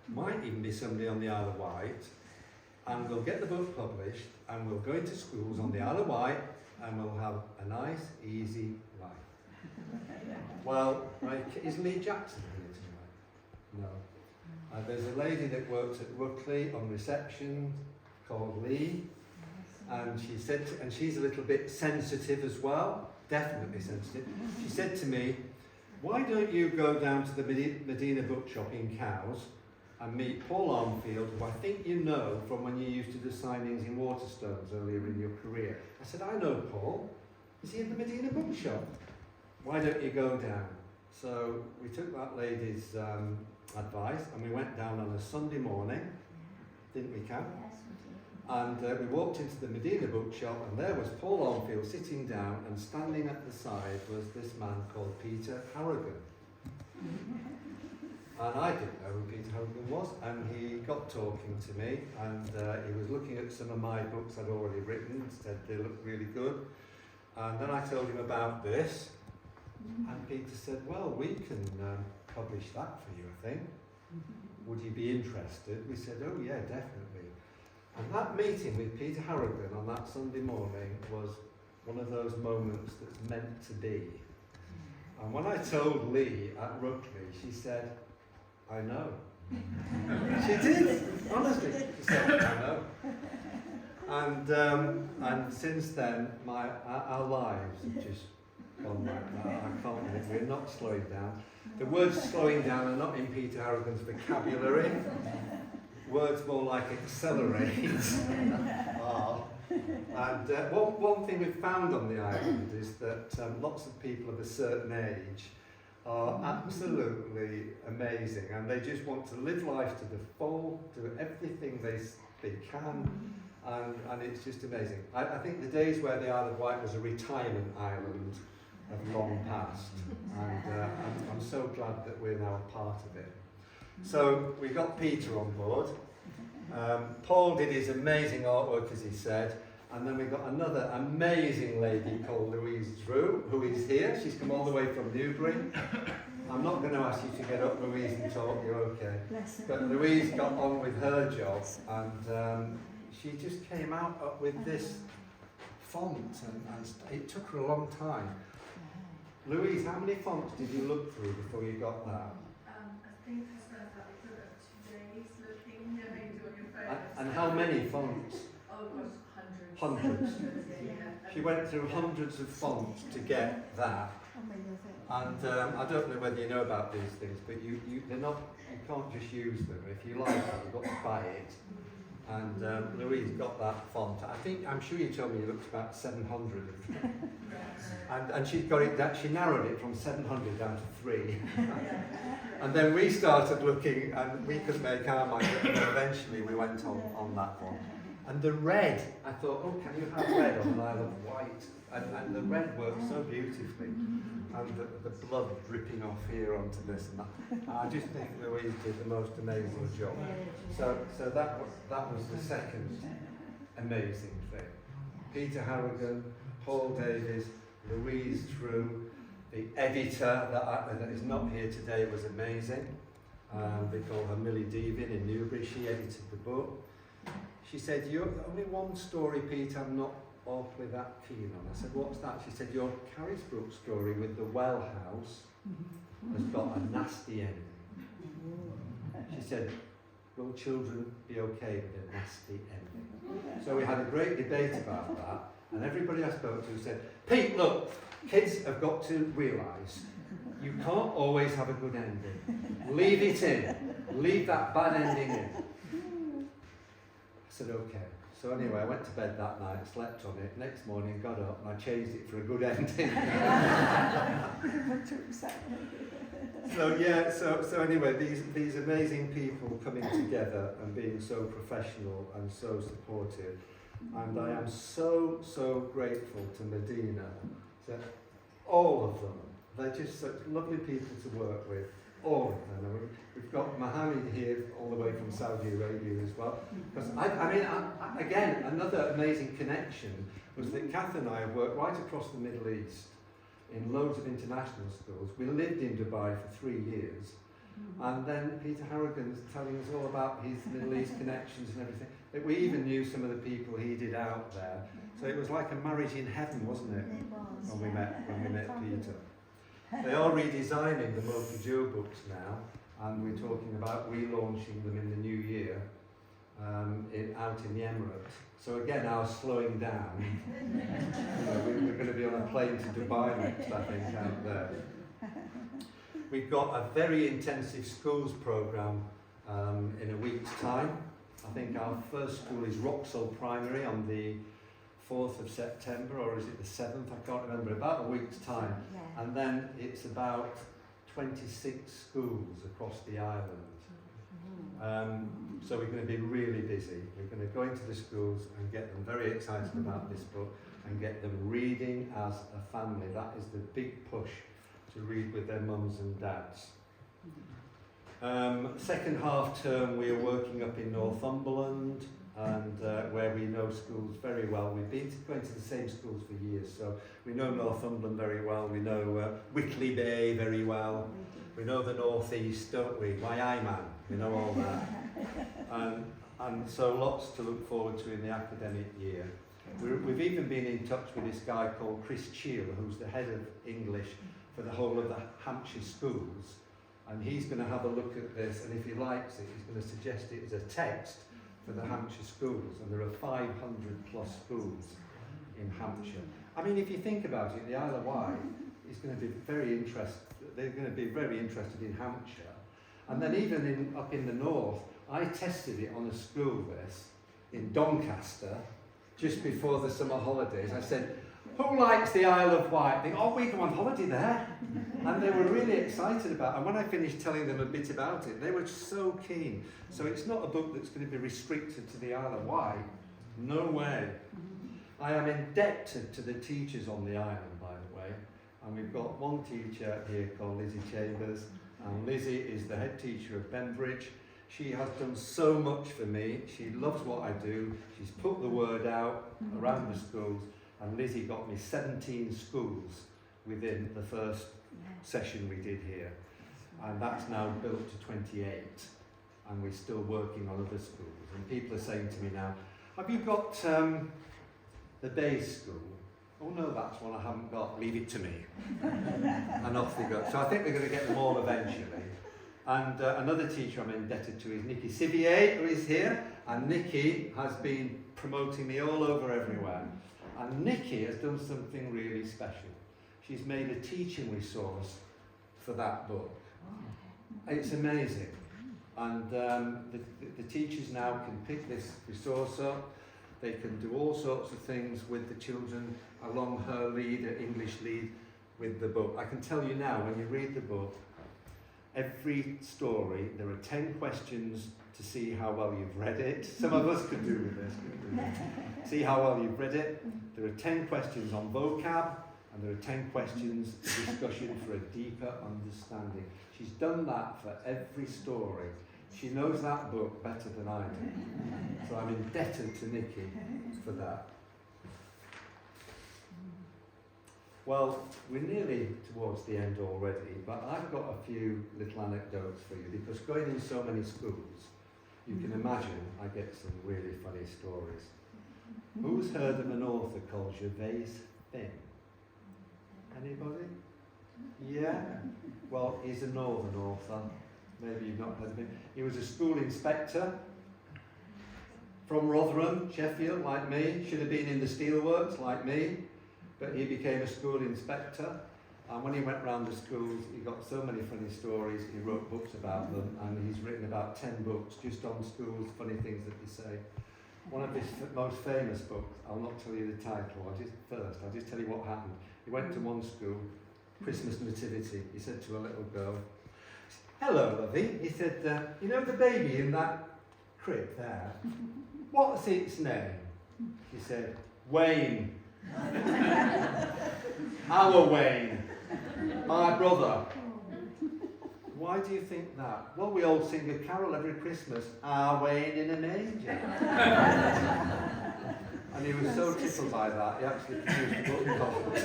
might even be somebody on the Isle of Wight, and we'll get the book published, and we'll go into schools on the Isle of Wight, and we'll have a nice, easy life. Well, is Lee Jackson here tonight? No. There's a lady that works at Ruckley on reception called Lee, and she said, and she's a little bit sensitive as well, definitely sensitive. She said to me, why don't you go down to the Medina bookshop in Cowes and meet Paul Armfield, who I think you know from when you used to do signings in Waterstones earlier in your career. I said, I know Paul. Is he in the Medina bookshop? Why don't you go down? So we took that lady's advice and we went down on a Sunday morning, didn't we, Cam? Yes, we did. And we walked into the Medina bookshop, and there was Paul Armfield sitting down, and standing at the side was this man called Peter Harrigan. And I didn't know who Peter Harrigan was, and he got talking to me, and he was looking at some of my books I'd already written, said they looked really good. And then I told him about this, and Peter said, well, we can publish that for you, I think. Would you be interested? We said, oh yeah, definitely. And that meeting with Peter Harrigan on that Sunday morning was one of those moments that's meant to be. And when I told Lee at Ruckley, she said, I know. She did, honestly. She said, I know. And since then, our lives have just gone like that. I can't believe we're not slowing down. The words slowing down are not in Peter Harrigan's vocabulary. Words more like accelerate are. And one thing we've found on the island is that lots of people of a certain age are absolutely amazing, and they just want to live life to the full, do everything they can, and it's just amazing. I think the days where the Isle of Wight was a retirement island have long passed, and I'm so glad that we're now a part of it. So we got Peter on board. Paul did his amazing artwork, as he said, and then we got another amazing lady called Louise Drew, who is here. She's come all the way from Newbury. I'm not going to ask you to get up, Louise, and talk. You're okay. But Louise got on with her job, and she just came out with this font, and it took her a long time. Louise, how many fonts did you look through before you got that? I think I spent about 2 days looking, maybe on your phone. And how many fonts? Oh gosh, hundreds. Hundreds. Yeah. She went through hundreds of fonts to get that. And I don't know whether you know about these things, but they're not. You can't just use them. If you like it, you've got to buy it. And Louise got that font. I'm sure you told me you looked about 700 of them. And she got it. She narrowed it from 700 down to 3. And then we started looking, and we couldn't make our mind up. And eventually, we went on that one. And the red, I thought, oh, can you have red on an Isle of Wight? And the red worked so beautifully. And the blood dripping off here onto this and that. I just think Louise did the most amazing job. So that was the second amazing thing. Peter Harrigan, Paul Davies, Louise Drew, the editor that is not here today was amazing. They call her Millie Devin in Newbury. She edited the book. She said, "You're only one story, Pete, I'm not awfully that keen on." I said, "What's that?" She said, "Your Carisbrooke story with the well house has got a nasty ending." She said, "Will children be okay with a nasty ending?" So we had a great debate about that, and everybody I spoke to said, "Pete, look, kids have got to realise you can't always have a good ending. Leave it in. Leave that bad ending in." I said, "Okay." So anyway, I went to bed that night, slept on it. Next morning, got up and I changed it for a good ending. So anyway, these amazing people coming together and being so professional and so supportive, and I am so grateful to Medina, to all of them. They're just such lovely people to work with. All of them. And we've got Mohammed here all the way from Saudi Arabia as well. Because again, another amazing connection was that Kath and I have worked right across the Middle East in loads of international schools. We lived in Dubai for 3 years, And then Peter Harrigan's telling us all about his Middle East connections and everything. We even knew some of the people he did out there. So it was like a marriage in heaven, wasn't it? It was. When we met Peter. They are redesigning the Mocha Joe books now, and we're talking about relaunching them in the new year out in the Emirates. So again, our slowing down. We're going to be on a plane to Dubai next, I think, out there. We've got a very intensive schools programme in a week's time. I think our first school is Roxall Primary on the 4th of September, or is it the 7th? I can't remember, about a week's time. Yeah. And then it's about 26 schools across the island. So we're going to be really busy. We're going to go into the schools and get them very excited about this book and get them reading as a family. That is the big push, to read with their mums and dads. Second half term, we are working up in Northumberland, and where we know schools very well. We've been going to the same schools for years, so we know Northumberland very well. We know Whitley Bay very well. We know the North East, don't we? Waiman, we know all that. And so lots to look forward to in the academic year. We've even been in touch with this guy called Chris Cheel, who's the head of English for the whole of the Hampshire schools. And he's going to have a look at this, and if he likes it, he's going to suggest it as a text for the Hampshire schools. And there are 500 plus schools in Hampshire. I mean, if you think about it, the Isle of Wight is going to be very interested. They're going to be very interested in Hampshire. And then even up in the north, I tested it on a school this in Doncaster just before the summer holidays. I said, who likes the Isle of Wight? They, oh, we go on holiday there. And they were really excited about it. And when I finished telling them a bit about it, they were so keen. So it's not a book that's going to be restricted to the Isle of Wight. No way. I am indebted to the teachers on the island, by the way. And we've got one teacher here called Lizzie Chambers. And Lizzie is the head teacher of Bembridge. She has done so much for me. She loves what I do. She's put the word out around the schools. And Lizzie got me 17 schools within the first session we did here. And that's now built to 28. And we're still working on other schools. And people are saying to me now, have you got the day school? Oh no, that's one I haven't got. Leave it to me. And off they go. So I think we're going to get them all eventually. And another teacher I'm indebted to is Nikki Sivier, who is here. And Nikki has been promoting me all over everywhere. And Nikki has done something really special. She's made a teaching resource for that book. It's amazing. And the teachers now can pick this resource up. They can do all sorts of things with the children along her lead, her English lead, with the book. I can tell you now, when you read the book, every story, there are 10 questions to see how well you've read it. Some of us could do with this. See how well you've read it. There are 10 questions on vocab, and there are 10 questions discussion for a deeper understanding. She's done that for every story. She knows that book better than I do. So I'm indebted to Nikki for that. Well, we're nearly towards the end already, but I've got a few little anecdotes for you, because going in so many schools, you can imagine I get some really funny stories. Who's heard of an author called Gervase Finn? Anybody? Yeah? Well, he's a northern author. Maybe you've not heard of him. He was a school inspector from Rotherham, Sheffield, like me. Should have been in the steelworks, like me. But he became a school inspector. And when he went round the schools, he got so many funny stories. He wrote books about them. And he's written about 10 books just on schools, funny things that they say. One of his most famous books, I'll not tell you the title, I'll just tell you what happened. He went to one school, Christmas Nativity. He said to a little girl, "Hello, lovey." He said, "You know the baby in that crib there? What's its name?" She said, "Wayne." "Our Wayne, my brother." "Why do you think that?" "Well, we all sing a carol every Christmas, 'Our Wayne in a manger.'" And he was so tickled by that, he actually produced a book called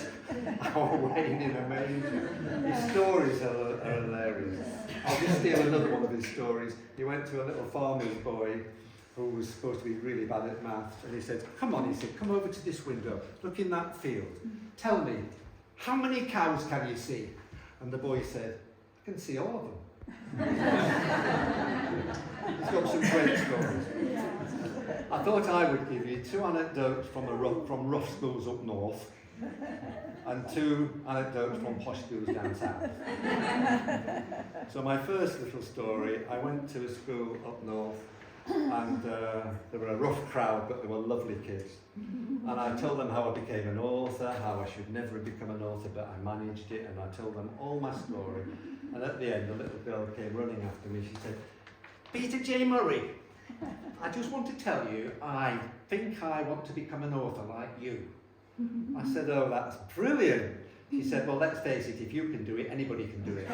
Our Wayne in a Manger. His stories are hilarious. I'll just steal another one of his stories. He went to a little farmer's boy who was supposed to be really bad at maths, and he said, come on, he said, come over to this window, look in that field. Tell me, how many cows can you see? And the boy said, I can see all of them. He's got some great stories. I thought I would give you 2 anecdotes from rough schools up north and 2 anecdotes from posh schools down south. So my first little story, I went to a school up north and they were a rough crowd, but they were lovely kids. And I told them how I became an author, how I should never have become an author, but I managed it, and I told them all my story. And at the end, a little girl came running after me. She said, Peter J. Murray, I just want to tell you, I think I want to become an author like you. I said, oh, that's brilliant. She said, well, let's face it, if you can do it, anybody can do it.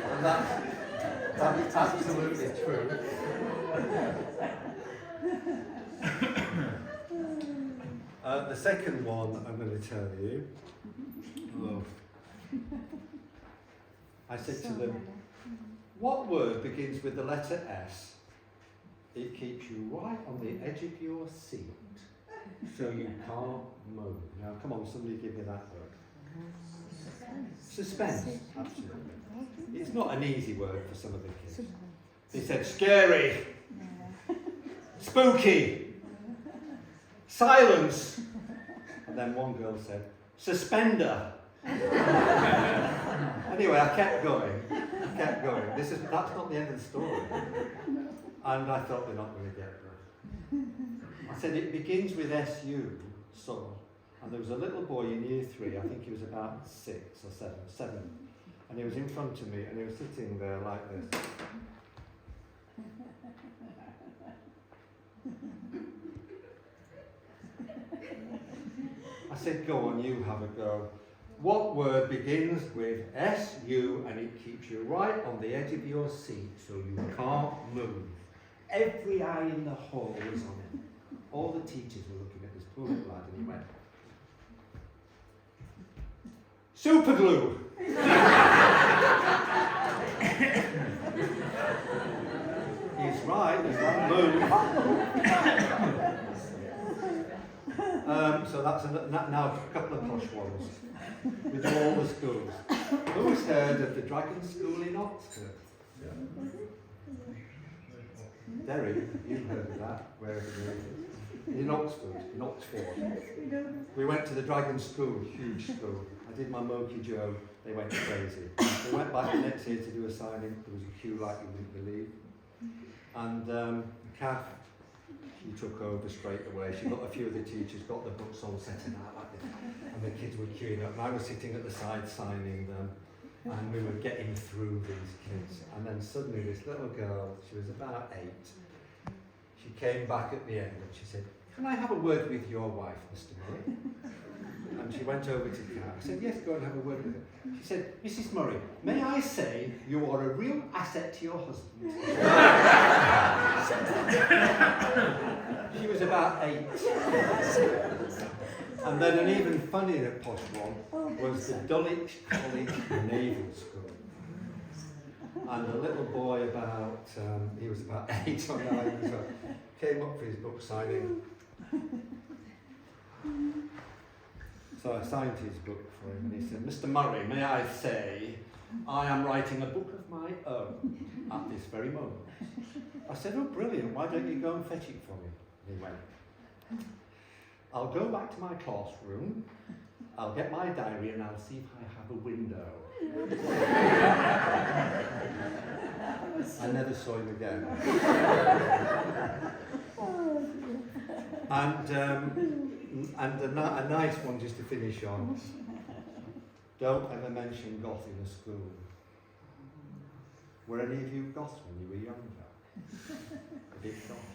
And that's absolutely true. The second one I'm going to tell you. Oh. I said to them, what word begins with the letter S? It keeps you right on the edge of your seat, so you can't move. Now, come on, somebody give me that word. Suspense, absolutely. It's not an easy word for some of the kids. They said scary, spooky, silence, and then one girl said suspender. Anyway, I kept going. That's not the end of the story. And I thought they're not going to get it. I said it begins with SU, so. And there was a little boy in year 3, I think he was about 6 or 7. And he was in front of me and he was sitting there like this. I said, go on, you have a go. What word begins with S-U and it keeps you right on the edge of your seat so you can't move? Every eye in the hall was on him. All the teachers were looking at this poor little lad and he went, super glue! He's right, there's that move. So that's now a couple of posh ones with all the schools. Who's heard of the Dragon School in Oxford? Yeah. Derry, you've heard of that, wherever it is. In Oxford. We went to the Dragon School, huge school. I did my Moki Joe, they went crazy. We went back the next year to do a signing, there was a queue like you wouldn't believe. And Kath, she took over straight away. She got a few of the teachers, got the books all set out like this, and the kids were queuing up. And I was sitting at the side signing them, and we were getting through these kids. And then suddenly this little girl, she was about 8, she came back at the end and she said, can I have a word with your wife, Mr. Murray? And she went over to Kat. I said, yes, go and have a word with her. She said, Mrs. Murray, may I say you are a real asset to your husband? She was about 8. And then an even funnier posh one was the Dulwich College Naval School. And a little boy about, he was about 8 or 9 as well, came up for his book signing. So I signed his book for him and he said, Mr. Murray, may I say, I am writing a book of my own at this very moment. I said, oh brilliant, why don't you go and fetch it for me? And he went, I'll go back to my classroom, I'll get my diary and I'll see if I have a window. I never saw him again. And a nice one just to finish on. Don't ever mention goth in a school. Were any of you goth when you were younger? A bit goth?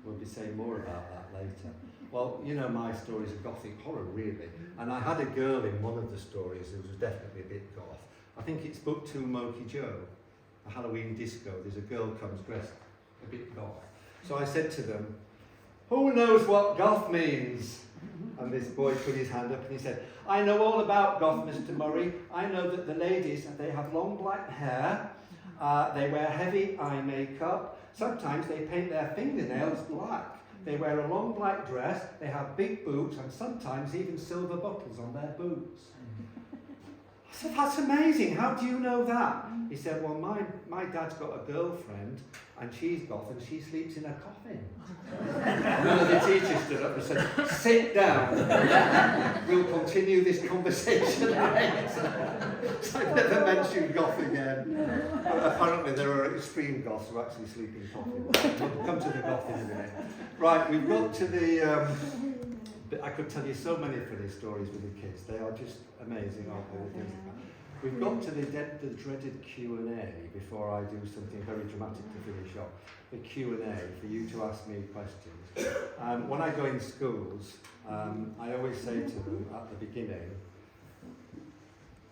We'll be saying more about that later. Well, you know my stories of gothic horror, really. And I had a girl in one of the stories who was definitely a bit goth. I think it's book 2, Moki Joe, a Halloween disco. There's a girl comes dressed a bit goth. So I said to them, who knows what goth means? And this boy put his hand up and he said, I know all about goth, Mr. Murray. I know that the ladies, they have long black hair, they wear heavy eye makeup, sometimes they paint their fingernails black. They wear a long black dress, they have big boots, and sometimes even silver buckles on their boots. I said, that's amazing, how do you know that? He said, well, my dad's got a girlfriend, and she's goth, and she sleeps in a coffin. None of the teachers stood up and said, sit down, we'll continue this conversation later. So I never mentioned goth again. But apparently there are extreme goths who actually sleep in coffins. We'll come to the goth in a minute. Right, we've got to the... I could tell you so many funny stories with the kids. They are just amazing, aren't they? We've got to the dreaded Q&A before I do something very dramatic to finish off. The Q&A, for you to ask me questions. When I go in schools, I always say to them at the beginning,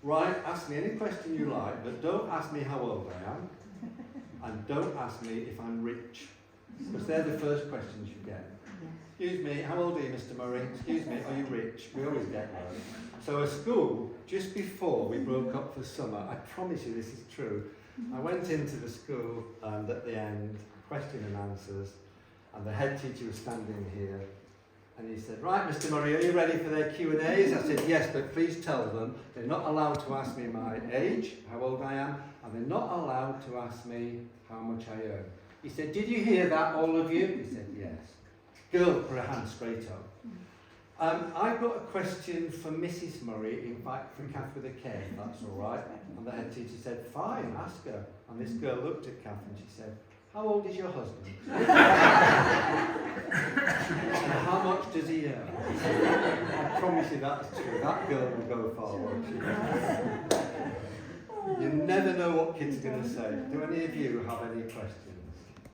right, ask me any question you like, but don't ask me how old I am, and don't ask me if I'm rich, because they're the first questions you get. Excuse me, how old are you, Mr. Murray? Excuse me, are you rich? We always get those. So at school, just before we broke up for summer, I promise you this is true, I went into the school and at the end, question and answers, and the head teacher was standing here, and he said, right, Mr. Murray, are you ready for their Q&As? I said, yes, but please tell them they're not allowed to ask me my age, how old I am, and they're not allowed to ask me how much I earn. He said, did you hear that, all of you? He said, yes. Girl, put her hand straight up. I've got a question for Mrs. Murray, in fact, for Kath with a K, if that's all right. And the head teacher said, fine, ask her. And this girl looked at Kath and she said, how old is your husband? And how much does he earn? I promise you that's true. That girl will go far, won't she? You never know what kids are going to say. Do any of you have any questions?